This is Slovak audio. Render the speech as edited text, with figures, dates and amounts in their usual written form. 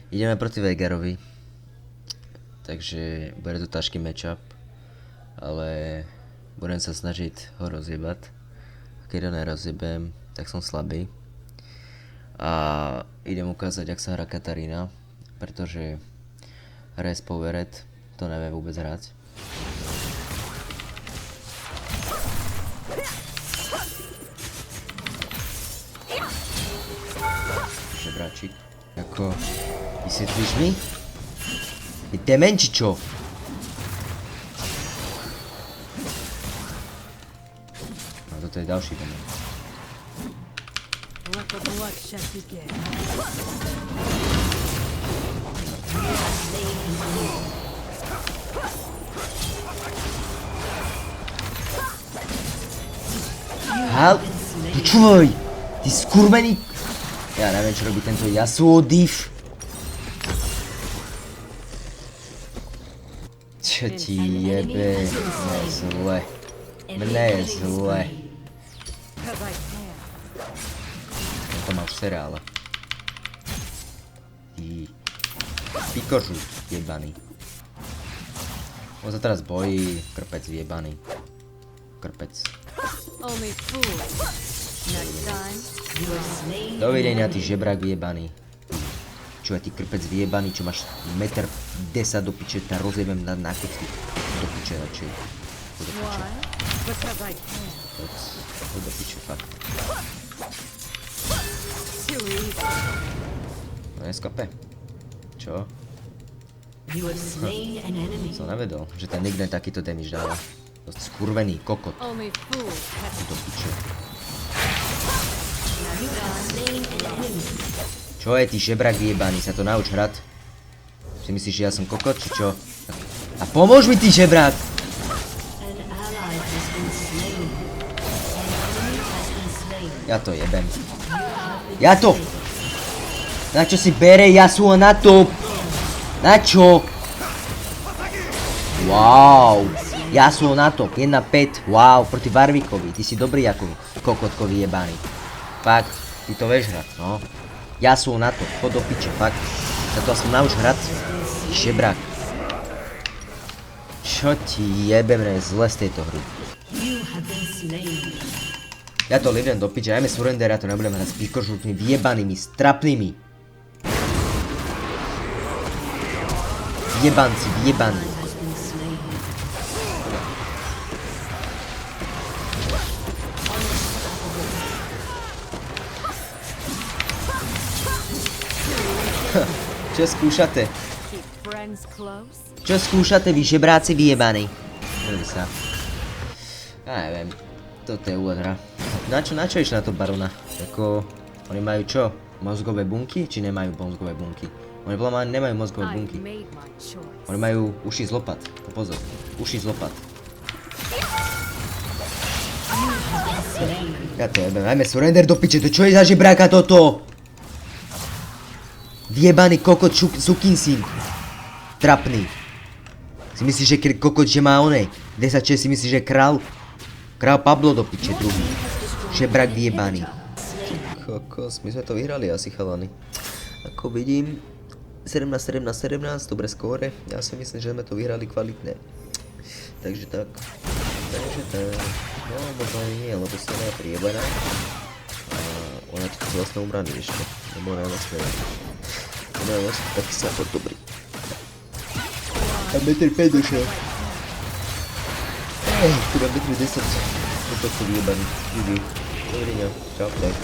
Ideme proti Veigarovi. Takže bude to ťažký matchup. Ale budem sa snažiť ho rozjebať. Keď ho nerozjebem, tak som slabý. A idem ukázať, jak sa hrá Katarína. Pretože hraje z Powered, to nevie vôbec hrať. Žebráčik. Ako, vysvetlíš mi? Ty demen, či čo? A toto je ďalší demen. Hal, počúvaj! Ty skurvený... Ja neviem, čo robí tento Yasuo div. Čo ti jebe? Mne je zle. Mne je zle. To máš seriále. Ty... Pikožu jebaný. On sa teraz bojí. Krpec jebaný. Krpec. Dovidenia, ty žebrák vyjebaný. Čo je ty krpec vyjebaný, čo máš 1,10 m do piče, tá rozjebem na kocky. Do piče radšej. Chod do piče. Chod do piče, fakt. No neskape. Čo? Som nevedol, že ten nikden takýto damage dáva. To skurvený kokot. Do piče. Čo je ty žebrak vyjebaný, sa to nauč hrať? Si myslíš, že ja som kokot, či čo? A pomôž mi ty žebrak! Ja to jebem. Ja to! Na čo si bere Yasuo na top? Na čo? Wow! Yasuo na top, 1-5, wow, proti Warwickovi, ty si dobrý ako kokotkový jebaný. Fakt, ty to vieš hrať, no. Yasuo na top, chod do piče, fakt. Sa to aspoň nauč hrať, ty žebrak. Čo ti jebem, ne, zle z tejto hry. Ja to lidem do piče, ajme surrender, ja to nebudem hrať s pikožlutými, vyjebanými, strapnými. Vyjebanci, vyjebaní. Čo skúšate? Čo skúšate, vy žebráci vyjebaní? Neviem sa. Ja neviem. Toto je úvod hra. Na čo iš na to barona? Ako, oni majú čo? Mozgové bunky? Či nemajú mozgové bunky? Oni podľa mňa nemajú mozgové bunky. Oni majú uši z lopat. Pozor. Uši z lopat. Ja to jebem. Najmä surrender do piče. To čo je za žebráka toto? Vyjebaný kokot Sukinsyn. Trapný. Si myslíš, že kokot, že má onej? 10-6 si myslíš, že král? Král Pablo do piče, druhý. Žebrak vyjebaný. Kokos, my sme to vyhrali asi, chalani. Ako vidím, 17-17, dobre skóre. Ja si myslím, že sme to vyhrali kvalitne. Takže tak. No, možno ani nie, lebo si ona je priebená. A ona je z vlastnej obrany ešte. Nebo ona je vlastne... Ona je vlastne taký support dobrý. A 1,5 m došiel. Tu mám 1,10 m. To sú vyjebaní. Dovidenia. Čau, tak.